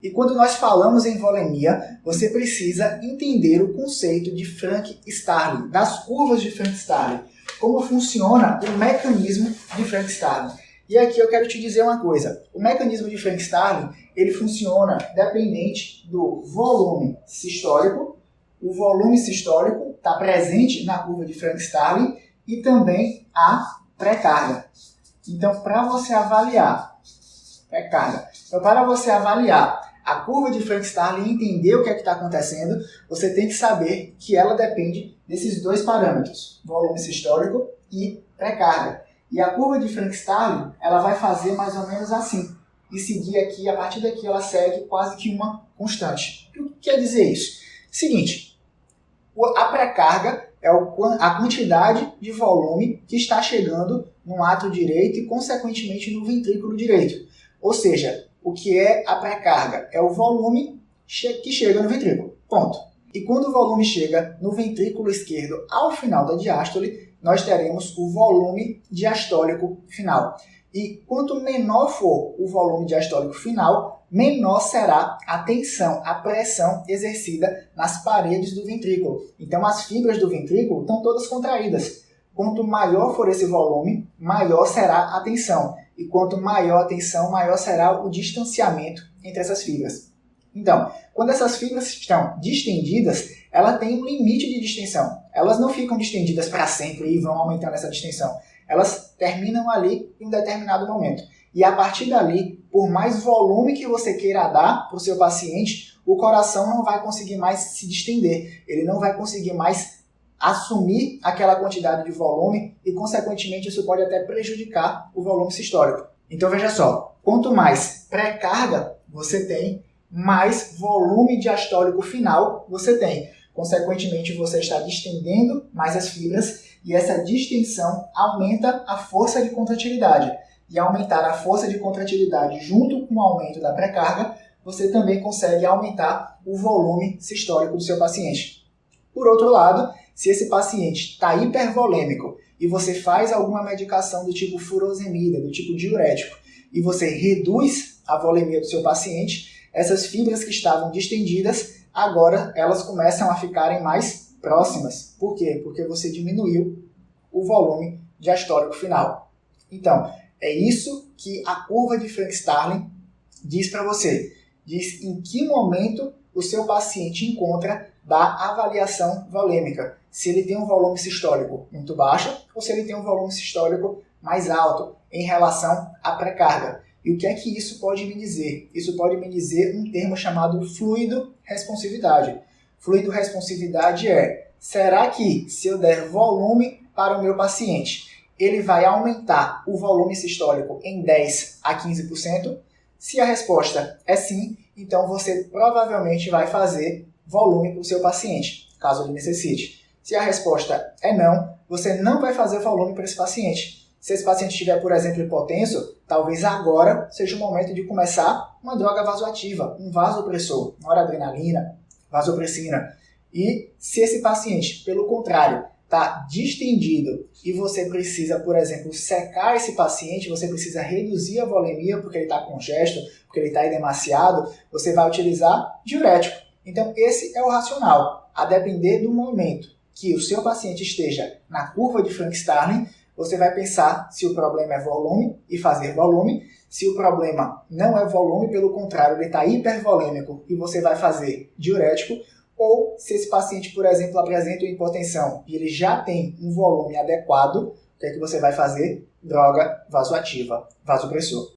E quando nós falamos em volemia, você precisa entender o conceito de Frank-Starling, das curvas de Frank-Starling, como funciona o mecanismo de Frank-Starling. E aqui eu quero te dizer uma coisa, o mecanismo de Frank-Starling, ele funciona dependente do volume sistólico. O volume sistólico está presente na curva de Frank-Starling e também a pré-carga. Então, para você avaliar a curva de Frank-Starling e entender o que é que está acontecendo, você tem que saber que ela depende desses dois parâmetros, volume sistólico e pré-carga. E a curva de Frank-Starling, ela vai fazer mais ou menos assim. E seguir aqui, a partir daqui ela segue quase que uma constante. O que quer dizer isso? Seguinte, a pré-carga é a quantidade de volume que está chegando no átrio direito e, consequentemente, no ventrículo direito. Ou seja, o que é a pré-carga? É o volume que chega no ventrículo. Ponto. E quando o volume chega no ventrículo esquerdo ao final da diástole, nós teremos o volume diastólico final. E quanto menor for o volume diastólico final, menor será a tensão, a pressão exercida nas paredes do ventrículo. Então as fibras do ventrículo estão todas contraídas. Quanto maior for esse volume, maior será a tensão. E quanto maior a tensão, maior será o distanciamento entre essas fibras. Então, quando essas fibras estão distendidas, ela tem um limite de distensão. Elas não ficam distendidas para sempre e vão aumentando essa distensão. Elas terminam ali em um determinado momento. E a partir dali, por mais volume que você queira dar para o seu paciente, o coração não vai conseguir mais se distender. Ele não vai conseguir mais assumir aquela quantidade de volume e, consequentemente, isso pode até prejudicar o volume sistólico. Então, veja só, quanto mais pré-carga você tem, mais volume diastólico final você tem. Consequentemente, você está distendendo mais as fibras e essa distensão aumenta a força de contratilidade. E aumentar a força de contratilidade junto com o aumento da pré-carga, você também consegue aumentar o volume sistólico do seu paciente. Por outro lado, se esse paciente está hipervolêmico e você faz alguma medicação do tipo furosemida, do tipo diurético, e você reduz a volemia do seu paciente, essas fibras que estavam distendidas, agora elas começam a ficarem mais próximas. Por quê? Porque você diminuiu o volume diastólico final. Então, é isso que a curva de Frank-Starling diz para você. Diz em que momento o seu paciente encontra da avaliação volêmica. Se ele tem um volume sistólico muito baixo ou se ele tem um volume sistólico mais alto em relação à pré-carga. E o que é que isso pode me dizer? Isso pode me dizer um termo chamado fluido-responsividade. Fluido-responsividade será que se eu der volume para o meu paciente, ele vai aumentar o volume sistólico em 10 a 15%? Se a resposta é sim, então você provavelmente vai fazer volume para o seu paciente, caso ele necessite. Se a resposta é não, você não vai fazer volume para esse paciente. Se esse paciente estiver, por exemplo, hipotenso, talvez agora seja o momento de começar uma droga vasoativa, um vasopressor, noradrenalina, vasopressina. E se esse paciente, pelo contrário, está distendido e você precisa, por exemplo, secar esse paciente, você precisa reduzir a volemia porque ele está congesto, porque ele está edemaciado, você vai utilizar diurético. Então, esse é o racional. A depender do momento que o seu paciente esteja na curva de Frank-Starling, você vai pensar se o problema é volume e fazer volume. Se o problema não é volume, pelo contrário, ele está hipervolêmico e você vai fazer diurético. Ou se esse paciente, por exemplo, apresenta uma hipotensão e ele já tem um volume adequado, o que é que você vai fazer? Droga vasoativa, vasopressor.